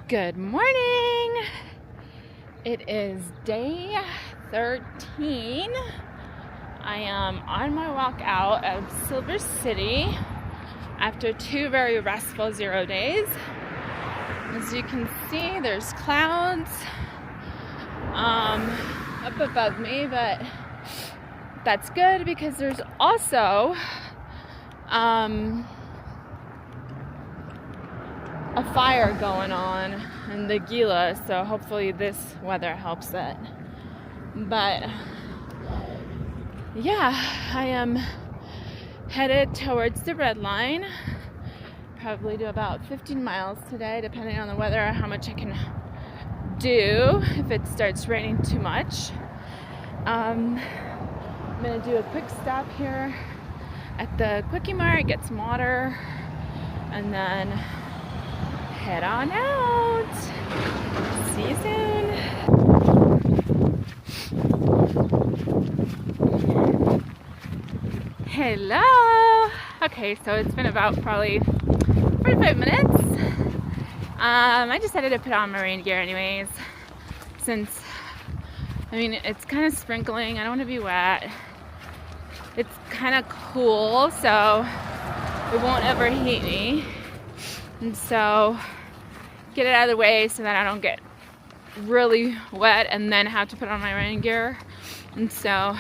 Good morning. It is day 13. I am on my walk out of Silver City after 2 very restful 0 days. As you can see, there's clouds up above me, but that's good because there's also a fire going on in the Gila, so hopefully this weather helps it. But yeah, I am headed towards the red line. Probably do about 15 miles today, depending on the weather, how much I can do if it starts raining too much. I'm gonna do a quick stop here at the Quickie Mart, get some water, and then head on out. See you soon. Hello. Okay, so it's been about probably 45 minutes. I decided to put on my rain gear anyways, since it's kind of sprinkling. I don't want to be wet. It's kind of cool, so it won't ever heat me. And so get it out of the way so that I don't get really wet and then have to put on my rain gear. And so,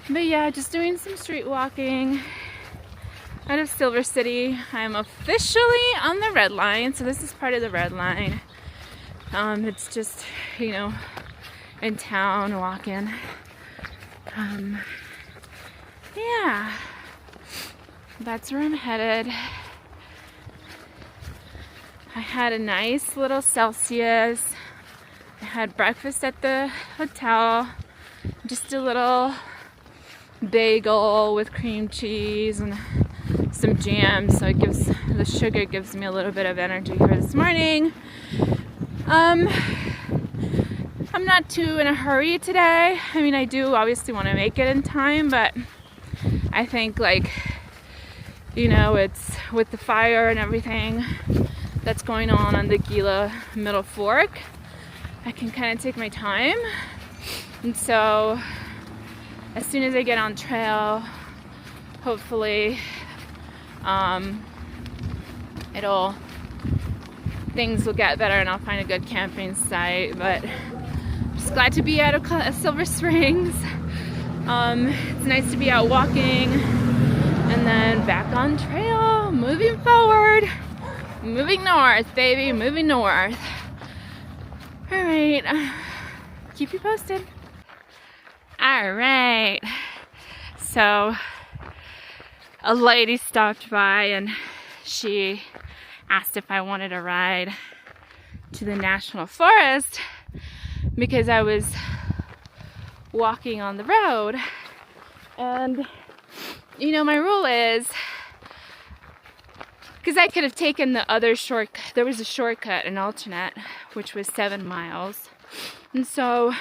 but yeah, just doing some street walking out of Silver City. I'm officially on the red line, so this is part of the red line. It's just, in town walking. Yeah, that's where I'm headed. I had a nice little Celsius. I had breakfast at the hotel. Just a little bagel with cream cheese and some jam, so the sugar gives me a little bit of energy for this morning. I'm not too in a hurry today. I do obviously want to make it in time, but I think it's with the fire and everything that's going on the Gila Middle Fork, I can kind of take my time. And so as soon as I get on trail, hopefully things will get better and I'll find a good camping site. But I'm just glad to be out of Silver Springs. It's nice to be out walking and then back on trail, moving forward. Moving north, baby, moving north. All right, keep you posted. All right, so a lady stopped by and she asked if I wanted a ride to the National Forest because I was walking on the road. And my rule is, because I could have taken the other shortcut. There was a shortcut, an alternate, which was 7 miles. And so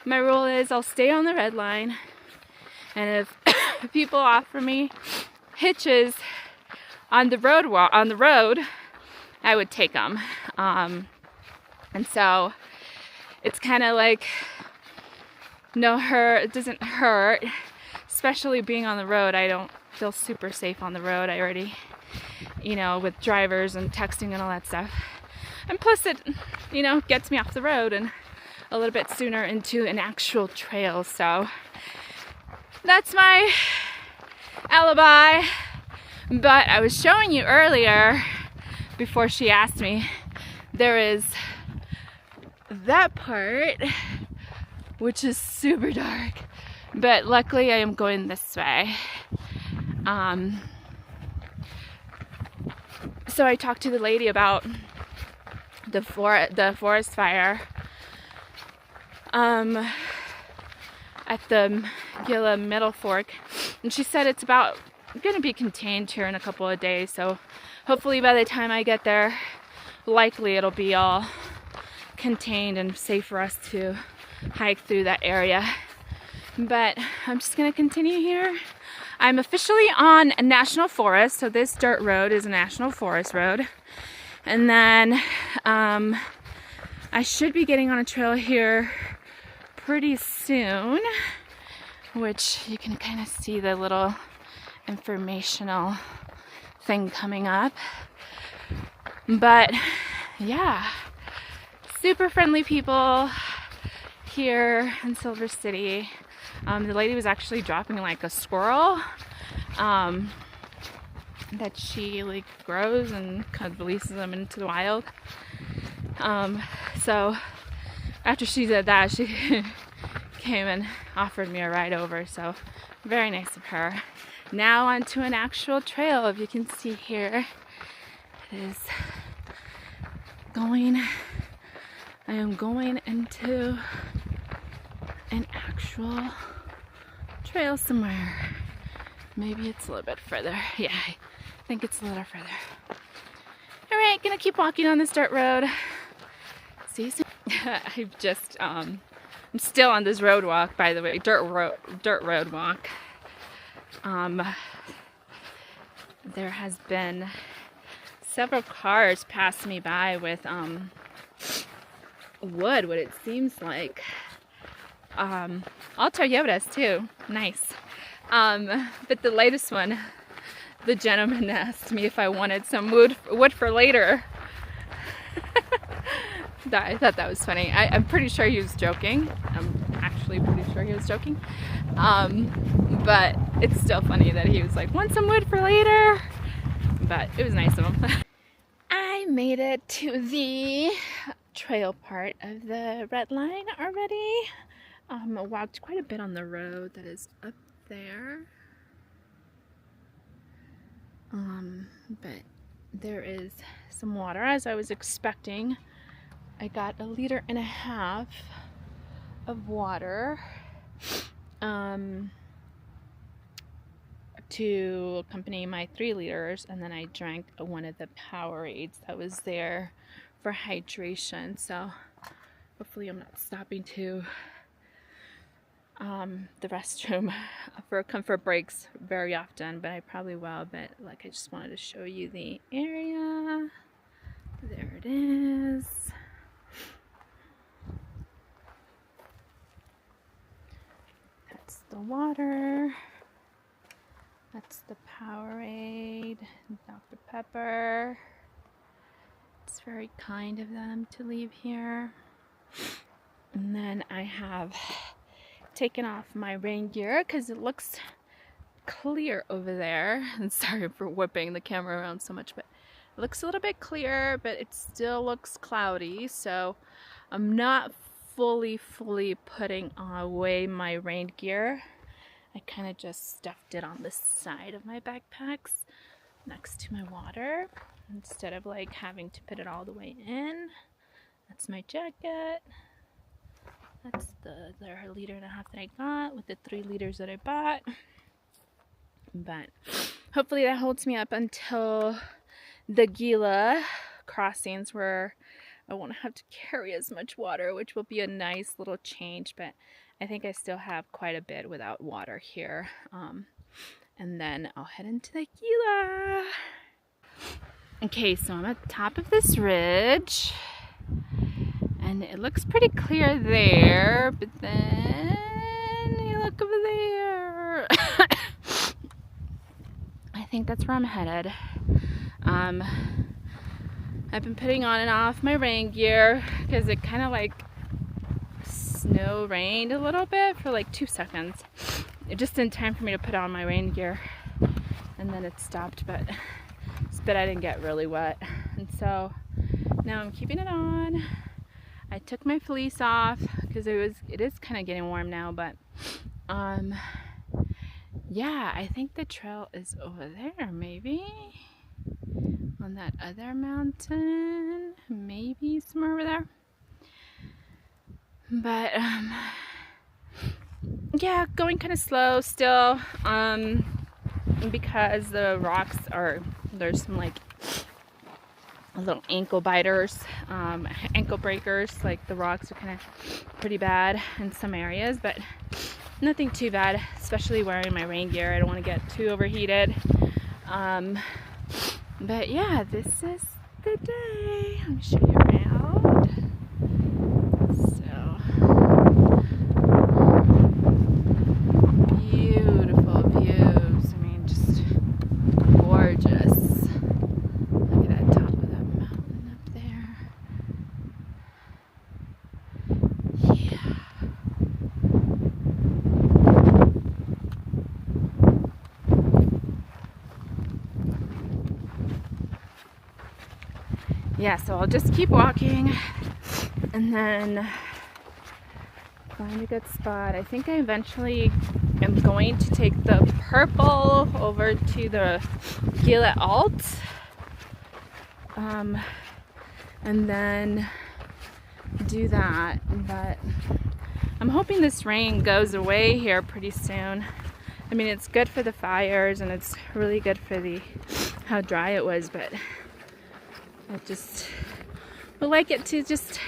my rule is I'll stay on the red line. And if people offer me hitches on the road, I would take them. And so it's kind of like it doesn't hurt, especially being on the road. I don't feel super safe on the road. I already with drivers and texting and all that stuff. And plus it, gets me off the road and a little bit sooner into an actual trail. So that's my alibi. But I was showing you earlier, before she asked me, there is that part, which is super dark. But luckily I am going this way. So I talked to the lady about the forest fire at the Gila Middle Fork, and she said it's about going to be contained here in a couple of days. So hopefully by the time I get there, likely it'll be all contained and safe for us to hike through that area. But I'm just going to continue here. I'm officially on a national forest, so this dirt road is a national forest road. And then I should be getting on a trail here pretty soon, which you can kind of see the little informational thing coming up. But yeah, super friendly people here in Silver City. The lady was actually dropping like a squirrel that she like grows and kind of releases them into the wild. So after she did that, she came and offered me a ride over, so very nice of her. Now onto an actual trail. If you can see here, it is going, I am going into an actual trail somewhere. Maybe it's a little bit further. Yeah, I think it's a little further. Alright, gonna keep walking on this dirt road. See you soon. I've just, I'm still on this road walk, by the way, dirt road walk. There has been several cars pass me by with wood, what it seems like. All Toyotas too, nice. But the latest one, the gentleman asked me if I wanted some wood for later. I thought that was funny. I'm pretty sure he was joking. I'm actually pretty sure he was joking. But it's still funny that he was like, want some wood for later? But it was nice of him. I made it to the trail part of the red line already. I walked quite a bit on the road that is up there. But there is some water as I was expecting. I got 1.5 liters of water to accompany my 3 liters, and then I drank one of the Powerades that was there for hydration. So hopefully I'm not stopping to the restroom for comfort breaks very often, but I probably will. But like, I just wanted to show you the area. There it is. That's the water. That's the Powerade, Dr. Pepper. It's very kind of them to leave here. And then I have taken off my rain gear because it looks clear over there. And sorry for whipping the camera around so much, but it looks a little bit clear, but it still looks cloudy. So I'm not fully putting away my rain gear. I kind of just stuffed it on the side of my backpacks next to my water instead of like having to put it all the way in. That's my jacket. That's the 1.5 liters that I got with the 3 liters that I bought. But hopefully that holds me up until the Gila crossings, where I won't have to carry as much water, which will be a nice little change. But I think I still have quite a bit without water here. And then I'll head into the Gila. Okay, so I'm at the top of this ridge. And it looks pretty clear there, but then you look over there. I think that's where I'm headed. I've been putting on and off my rain gear because it kind of like snow rained a little bit for like 2 seconds. It just in time for me to put on my rain gear, and then it stopped, but I didn't get really wet. And so now I'm keeping it on. I took my fleece off because it is kind of getting warm now, but yeah, I think the trail is over there, maybe on that other mountain, maybe somewhere over there. But yeah, going kind of slow still, because the rocks there's some like little ankle biters, ankle breakers. Like the rocks are kind of pretty bad in some areas, but nothing too bad, especially wearing my rain gear. I don't want to get too overheated. But yeah, this is the day. Let me show you. yeah, so I'll just keep walking and then find a good spot. I think I eventually am going to take the purple over to the Gila Alt, and then do that. But I'm hoping this rain goes away here pretty soon. I mean, it's good for the fires and it's really good for how dry it was, but I just would like it to just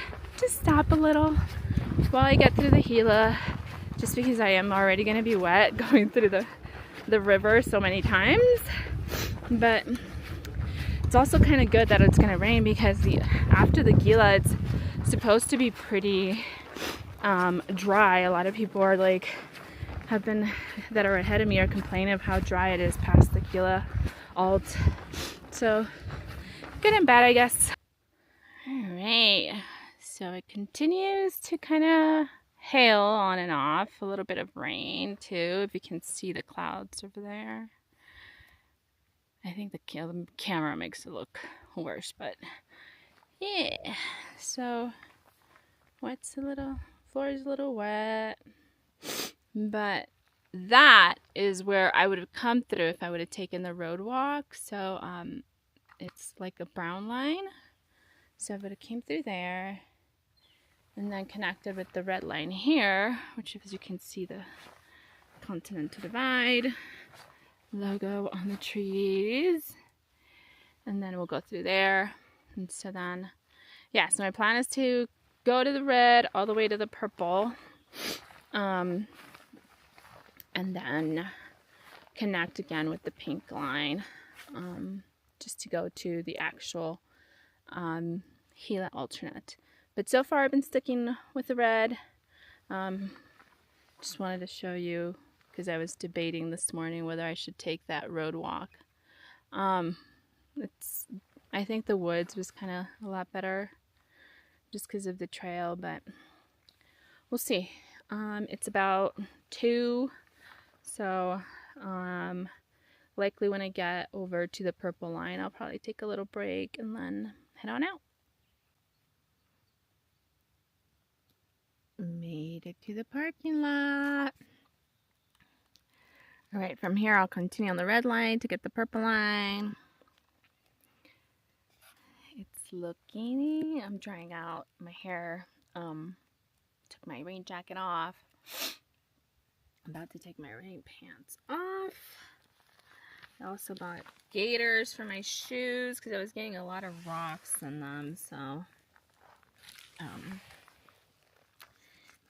stop a little while I get through the Gila, just because I am already going to be wet going through the river so many times. But it's also kind of good that it's going to rain, because after the Gila it's supposed to be pretty dry. A lot of people are like that are ahead of me are complaining of how dry it is past the Gila Alt. So good and bad, I guess. Alright, so it continues to kind of hail on and off. A little bit of rain too, if you can see the clouds over there. I think the camera makes it look worse, but yeah. So floor is a little wet, but that is where I would have come through if I would have taken the road walk. So it's like a brown line, so I would have came through there and then connected with the red line here, which, as you can see, the Continental Divide logo on the trees, and then we'll go through there. And so then, yeah, so my plan is to go to the red all the way to the purple, and then connect again with the pink line, just to go to the actual Gila alternate. But so far I've been sticking with the red. Just wanted to show you, because I was debating this morning whether I should take that road walk. I think the woods was kind of a lot better just because of the trail, but we'll see. It's about 2, so likely when I get over to the purple line, I'll probably take a little break and then head on out. Made it to the parking lot. Alright, from here I'll continue on the red line to get the purple line. It's looking, I'm drying out my hair. Took my rain jacket off. I'm about to take my rain pants off. I also bought gaiters for my shoes because I was getting a lot of rocks in them, so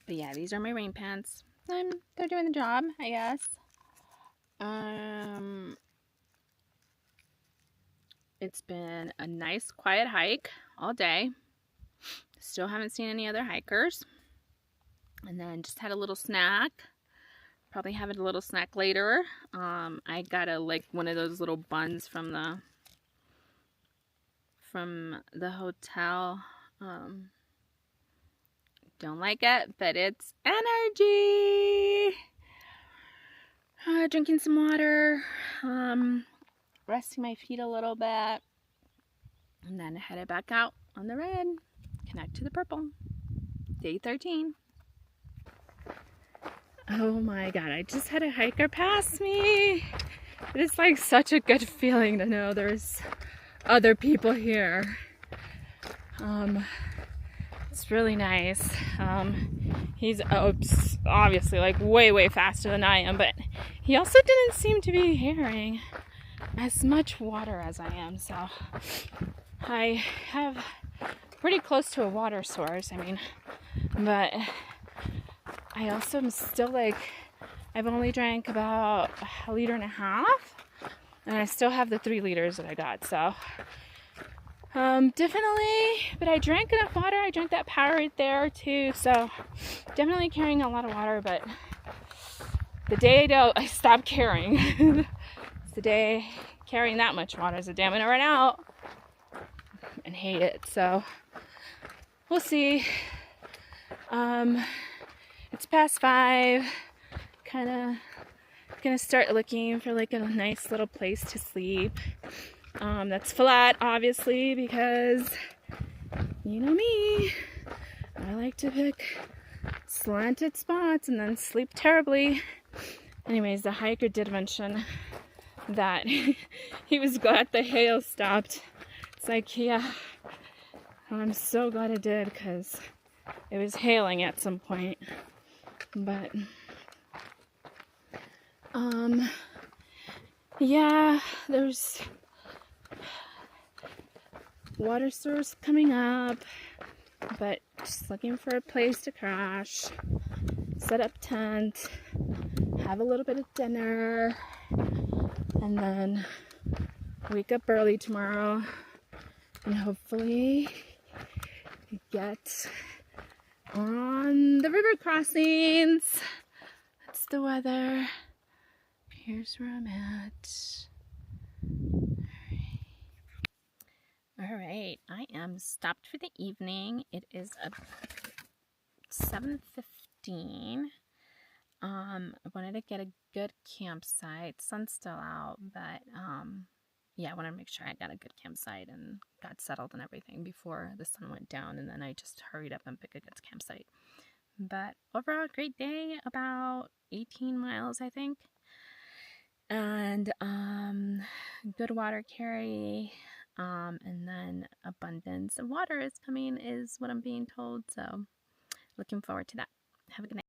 but yeah, these are my rain pants. They're doing the job, I guess. It's been a nice quiet hike all day. Still haven't seen any other hikers. And then just had a little snack. Probably having a little snack later. I got one of those little buns from the hotel. Don't like it, but it's energy. Drinking some water, resting my feet a little bit, and then headed back out on the red, connect to the purple. Day 13. Oh my god, I just had a hiker pass me. It's like such a good feeling to know there's other people here. It's really nice. He's obviously like way faster than I am, but he also didn't seem to be carrying as much water as I am, so I have pretty close to a water source, but I also am still I've only drank about 1.5 liters, and I still have the 3 liters that I got, so definitely, but I drank enough water. I drank that Powerade there too, so definitely carrying a lot of water, but the day I stopped carrying, it's the day carrying that much water is the day I'm gonna run out and hate it, so we'll see. It's past 5, kind of gonna start looking for a nice little place to sleep. That's flat, obviously, because You know me, I like to pick slanted spots and then sleep terribly. Anyways, the hiker did mention that he was glad the hail stopped. It's like, yeah, I'm so glad it did, because it was hailing at some point. But yeah, there's water source coming up, but just looking for a place to crash, set up tent, have a little bit of dinner, and then wake up early tomorrow and hopefully get on the river crossings. That's the weather. Here's where I'm at. All right, I am stopped for the evening. It is 7:15. I wanted to get a good campsite. Sun's still out, but yeah, I wanted to make sure I got a good campsite and got settled and everything before the sun went down, and then I just hurried up and picked a good campsite. But overall, great day. About 18 miles, I think. And good water carry. And then abundance of water is coming, is what I'm being told. So looking forward to that. Have a good night.